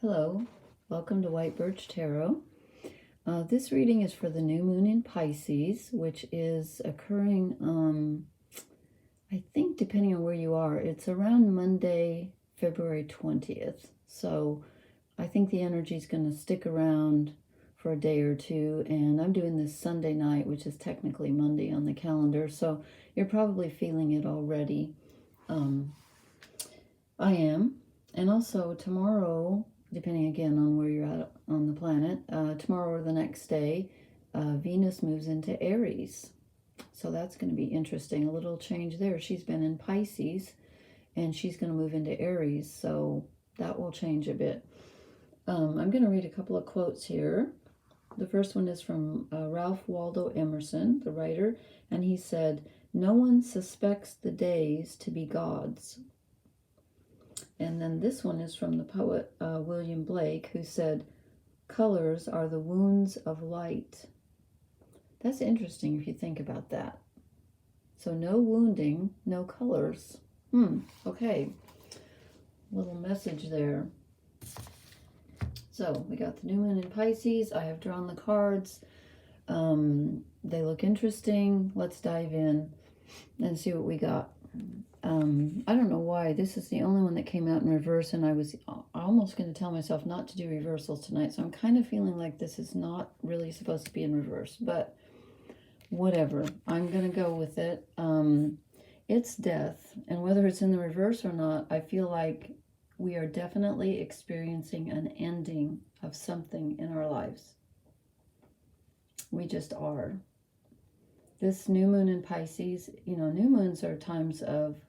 Hello, welcome to White Birch Tarot. This reading is for the new moon in Pisces, which is occurring, I think depending on where you are, it's around Monday, February 20th. So I think the energy is going to stick around for a day or two, and I'm doing this Sunday night, which is technically Monday on the calendar, so you're probably feeling it already. I am. And also tomorrow, depending again on where you're at on the planet, tomorrow or the next day, Venus moves into Aries. So that's going to be interesting. A little change there. She's been in Pisces and she's going to move into Aries. So that will change a bit. I'm going to read a couple of quotes here. The first one is from Ralph Waldo Emerson, the writer, and he said, "No one suspects the days to be gods." And then this one is from the poet William Blake, who said, "Colors are the wounds of light." That's interesting if you think about that. So no wounding, no colors. Okay. Little message there. So we got the new moon in Pisces. I have drawn the cards. They look interesting. Let's dive in and see what we got. I don't know why. This is the only one that came out in reverse, and I was almost going to tell myself not to do reversals tonight, so I'm kind of feeling like this is not really supposed to be in reverse, but whatever. I'm going to go with it. It's death, and whether it's in the reverse or not, I feel like we are definitely experiencing an ending of something in our lives. We just are. This new moon in Pisces, new moons are times of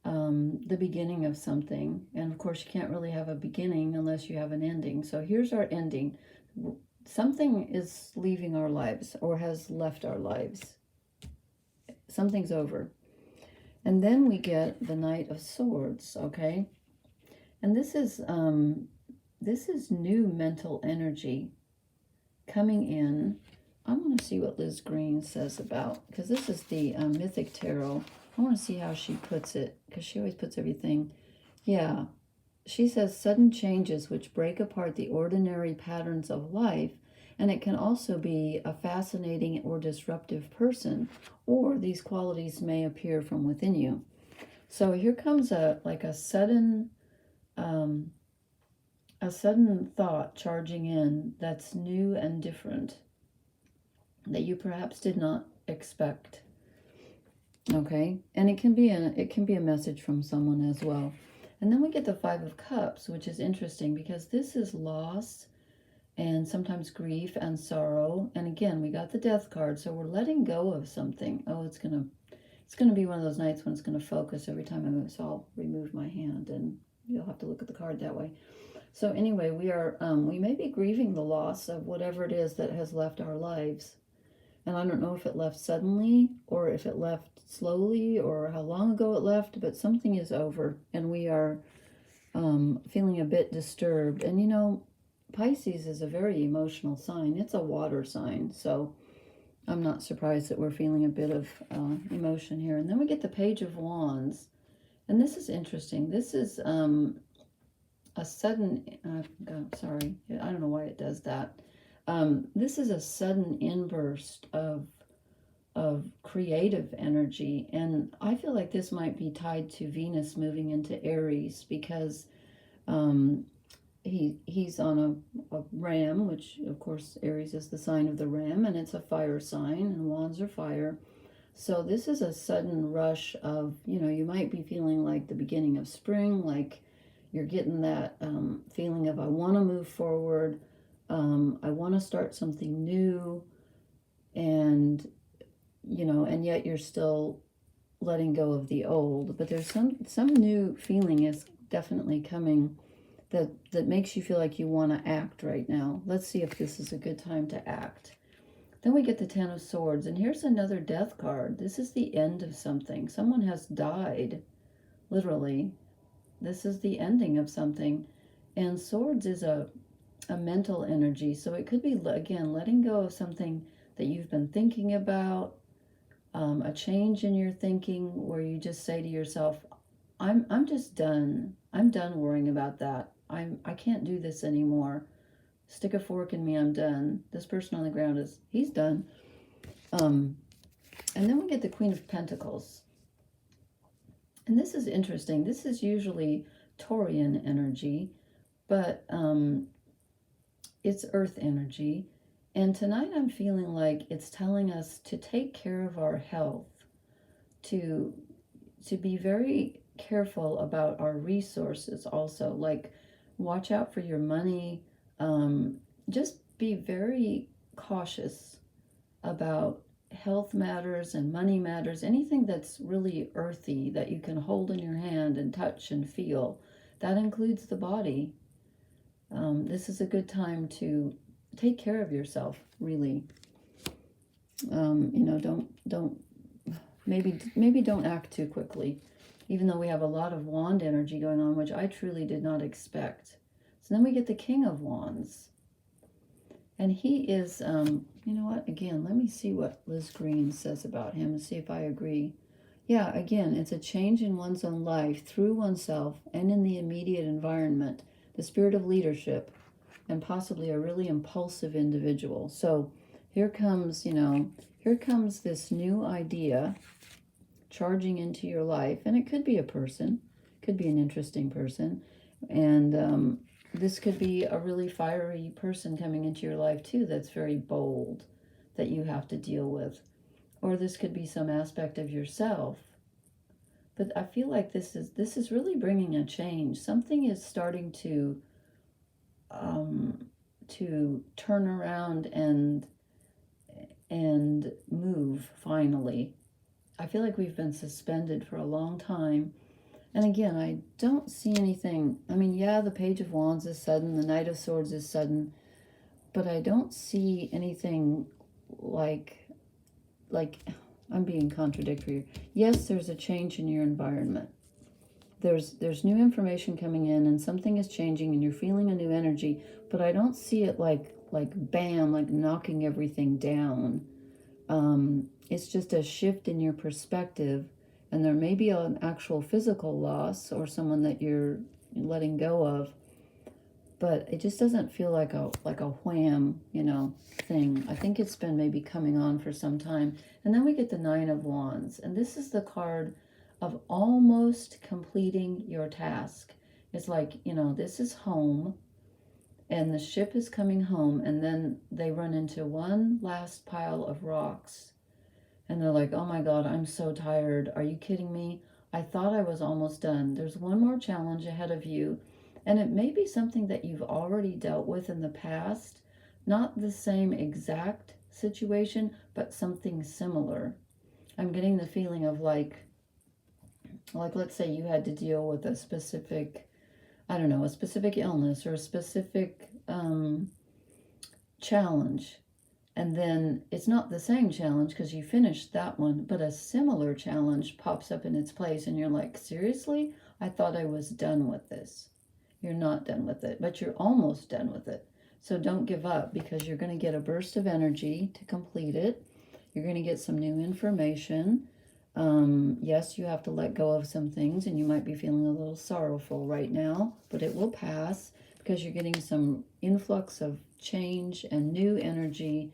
the beginning of something. And of course, you can't really have a beginning unless you have an ending. So here's our ending. Something is leaving our lives or has left our lives. Something's over. And then we get the Knight of Swords, okay? And this is new mental energy coming in. I want to see what Liz Green says about, because this is the Mythic Tarot. I want to see how she puts it, because she always puts everything. Yeah, she says sudden changes which break apart the ordinary patterns of life, and it can also be a fascinating or disruptive person, or these qualities may appear from within you. So here comes a sudden thought charging in that's new and different, that you perhaps did not expect. Okay, and it can be a message from someone as well. And then we get the Five of Cups, which is interesting because this is loss and sometimes grief and sorrow. And again, we got the Death card, so we're letting go of something. Oh, it's gonna be one of those nights when it's gonna focus every time I move. So I'll remove my hand, and you'll have to look at the card that way. So anyway, we may be grieving the loss of whatever it is that has left our lives. And I don't know if it left suddenly or if it left slowly or how long ago it left, but something is over and we are feeling a bit disturbed. And Pisces is a very emotional sign. It's a water sign, so I'm not surprised that we're feeling a bit of emotion here. And then we get the Page of Wands. And this is interesting. This is a sudden, sorry, I don't know why it does that. This is a sudden inburst of creative energy, and I feel like this might be tied to Venus moving into Aries, because he's on a ram, which of course Aries is the sign of the ram, and it's a fire sign, and wands are fire. So this is a sudden rush of, you might be feeling like the beginning of spring, like you're getting that feeling of, I want to move forward. I want to start something new, and yet you're still letting go of the old. But there's some new feeling is definitely coming that makes you feel like you want to act right now. Let's see if this is a good time to act. Then we get the Ten of Swords, and here's another Death card. This is the end of something. Someone has died, literally. This is the ending of something, and Swords is a mental energy, so it could be, again, letting go of something that you've been thinking about, a change in your thinking where you just say to yourself, I'm just done. I'm done worrying about that. I can't do this anymore. Stick a fork in me, I'm done. This person on the ground he's done. And then we get the Queen of Pentacles. And this is interesting. This is usually Taurian energy, but it's earth energy. And tonight I'm feeling like it's telling us to take care of our health, to be very careful about our resources also. Like, watch out for your money. Just be very cautious about health matters and money matters. Anything that's really earthy that you can hold in your hand and touch and feel. That includes the body. This is a good time to take care of yourself, really. Don't maybe don't act too quickly, even though we have a lot of wand energy going on, which I truly did not expect. So then we get the King of Wands. And he is, you know what, again, let me see what Liz Green says about him and see if I agree. Yeah, again, it's a change in one's own life through oneself and in the immediate environment, the spirit of leadership, and possibly a really impulsive individual. So here comes, here comes this new idea charging into your life, and it could be a person, could be an interesting person, and this could be a really fiery person coming into your life too that's very bold, that you have to deal with. Or this could be some aspect of yourself. But I feel like this is really bringing a change. Something is starting to turn around and move finally. I feel like we've been suspended for a long time. And again, I don't see anything. I mean, yeah, the Page of Wands is sudden, the Knight of Swords is sudden, but I don't see anything like I'm being contradictory. Yes, there's a change in your environment. There's new information coming in and something is changing and you're feeling a new energy, but I don't see it like bam, like knocking everything down. It's just a shift in your perspective, and there may be an actual physical loss or someone that you're letting go of, but it just doesn't feel like a wham, thing. I think it's been maybe coming on for some time. And then we get the Nine of Wands, and this is the card of almost completing your task. It's like, this is home, and the ship is coming home, and then they run into one last pile of rocks, and they're like, oh my God, I'm so tired. Are you kidding me? I thought I was almost done. There's one more challenge ahead of you. And it may be something that you've already dealt with in the past, not the same exact situation, but something similar. I'm getting the feeling of like let's say you had to deal with a specific, I don't know, a specific illness or a specific challenge. And then it's not the same challenge because you finished that one, but a similar challenge pops up in its place and you're like, seriously? I thought I was done with this. You're not done with it, but you're almost done with it. So don't give up, because you're going to get a burst of energy to complete it. You're going to get some new information. Yes, you have to let go of some things, and you might be feeling a little sorrowful right now, but it will pass because you're getting some influx of change and new energy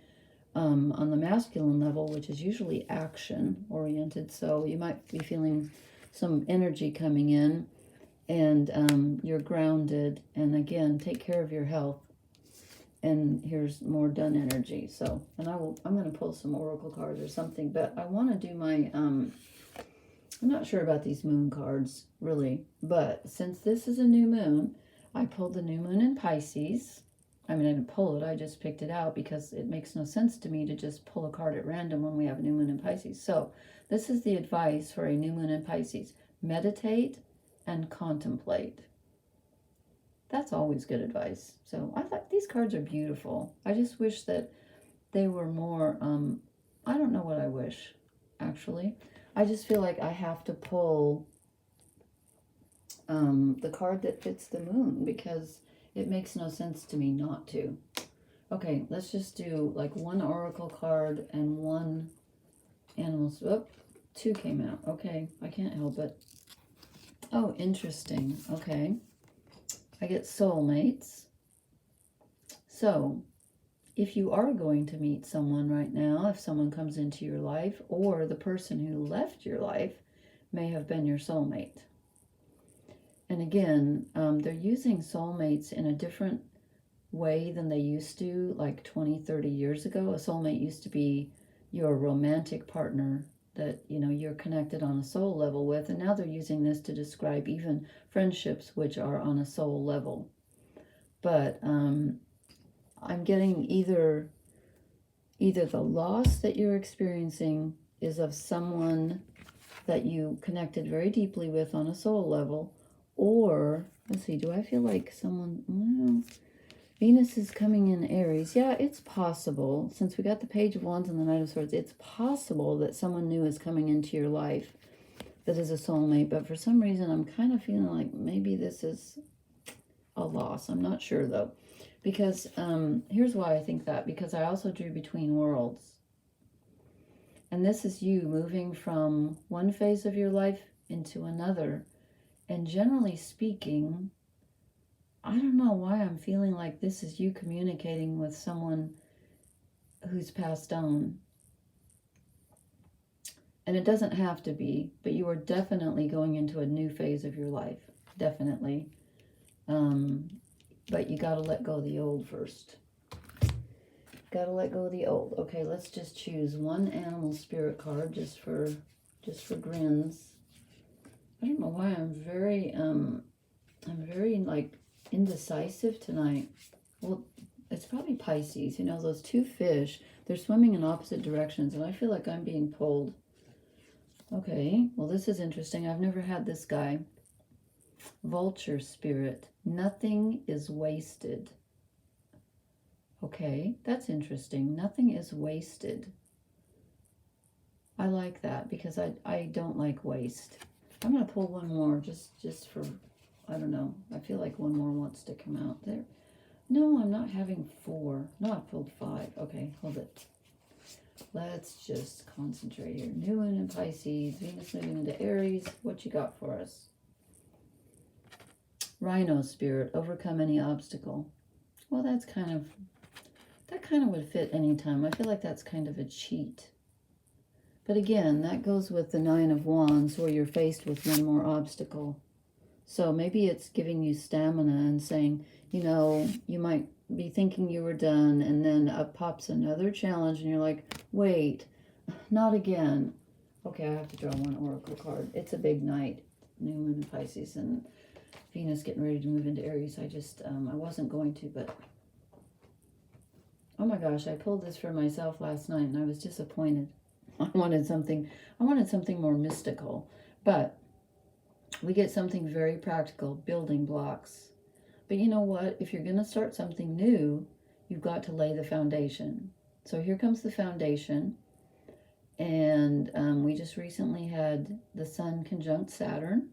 on the masculine level, which is usually action oriented. So you might be feeling some energy coming in, and you're grounded. And again, take care of your health. And here's more done energy. So, and I'm going to pull some oracle cards or something, but I want to do my, I'm not sure about these moon cards really, but since this is a new moon, I pulled the new moon in Pisces. I mean, I didn't pull it, I just picked it out because it makes no sense to me to just pull a card at random when we have a new moon in Pisces. So this is the advice for a new moon in Pisces. Meditate and contemplate. That's always good advice. So I thought these cards are beautiful. I just wish that they were more, I don't know what I wish, actually. I just feel like I have to pull the card that fits the moon, because it makes no sense to me not to. Okay, let's just do like one oracle card and one animal. Oh, two came out. Okay, I can't help it. Oh, interesting. Okay. I get soulmates. So if you are going to meet someone right now, if someone comes into your life, or the person who left your life may have been your soulmate. And again, they're using soulmates in a different way than they used to, like 20, 30 years ago. A soulmate used to be your romantic partner that, you know, you're connected on a soul level with. And now they're using this to describe even friendships which are on a soul level. But I'm getting either the loss that you're experiencing is of someone that you connected very deeply with on a soul level, or, let's see, do I feel like someone, well, Venus is coming in Aries. Yeah, it's possible, since we got the Page of Wands and the Knight of Swords, it's possible that someone new is coming into your life that is a soulmate, but for some reason I'm kind of feeling like maybe this is a loss. I'm not sure though. Because here's why I think that. Because I also drew Between Worlds. And this is you moving from one phase of your life into another. And generally speaking, I don't know why I'm feeling like this is you communicating with someone who's passed on. And it doesn't have to be, but you are definitely going into a new phase of your life. Definitely. But you got to let go of the old first. Got to let go of the old. Okay, let's just choose one animal spirit card just for grins. I don't know why I'm very like indecisive tonight. Well, it's probably Pisces. You know, those two fish, they're swimming in opposite directions, and I feel like I'm being pulled. Okay, well, this is interesting. I've never had this guy. Vulture spirit. Nothing is wasted. Okay, that's interesting. Nothing is wasted. I like that because I don't like waste. I'm going to pull one more just for, I don't know. I feel like one more wants to come out there. No, I'm not having 4. No, I pulled 5. Okay, hold it. Let's just concentrate here. New Moon in Pisces, Venus moving into Aries. What you got for us? Rhino spirit, overcome any obstacle. Well, that kind of would fit anytime. I feel like that's kind of a cheat. But again, that goes with the 9 of Wands, where you're faced with one more obstacle. So maybe it's giving you stamina and saying, you know, you might be thinking you were done, and then up pops another challenge, and you're like, wait, not again. Okay, I have to draw one oracle card. It's a big night. New Moon in Pisces, and Venus getting ready to move into Aries. I just, I wasn't going to, but oh my gosh, I pulled this for myself last night and I was disappointed. I wanted something more mystical, but we get something very practical, building blocks. But you know what? If you're going to start something new, you've got to lay the foundation. So here comes the foundation. And we just recently had the Sun conjunct Saturn.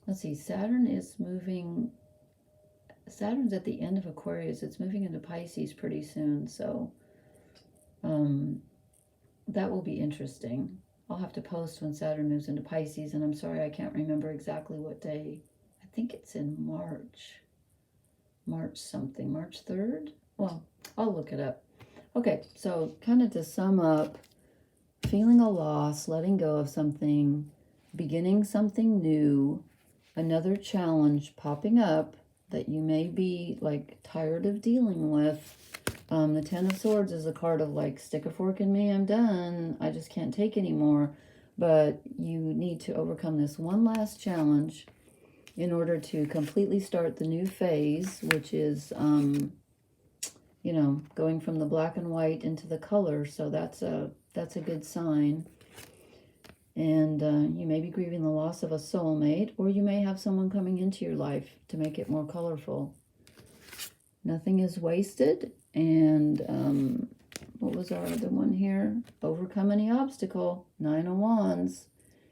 Let's see, Saturn's at the end of Aquarius. It's moving into Pisces pretty soon, so that will be interesting. I'll have to post when Saturn moves into Pisces, and I'm sorry I can't remember exactly what day. I think it's in March. March something. March 3rd? Well, I'll look it up. Okay, so kind of to sum up, feeling a loss, letting go of something, beginning something new, another challenge popping up that you may be like tired of dealing with. The 10 of Swords is a card of like, stick a fork in me, I'm done. I just can't take anymore. But you need to overcome this one last challenge in order to completely start the new phase, which is, you know, going from the black and white into the color. So that's a good sign. And you may be grieving the loss of a soulmate, or you may have someone coming into your life to make it more colorful. Nothing is wasted. And what was our other one here? Overcome any obstacle. 9 of Wands.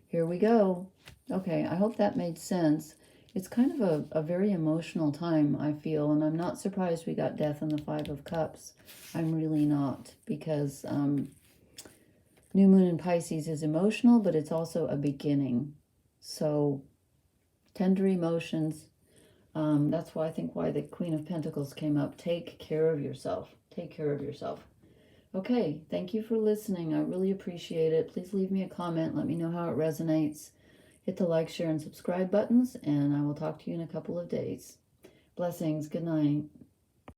Here we go. Okay, I hope that made sense. It's kind of a very emotional time, I feel, and I'm not surprised we got Death and the 5 of Cups. I'm really not, because New Moon in Pisces is emotional, but it's also a beginning. So, tender emotions, That's why I think why the Queen of Pentacles came up. Take care of yourself. Take care of yourself. Okay, thank you for listening. I really appreciate it. Please leave me a comment. Let me know how it resonates. Hit the like, share, and subscribe buttons, and I will talk to you in a couple of days. Blessings. Good night.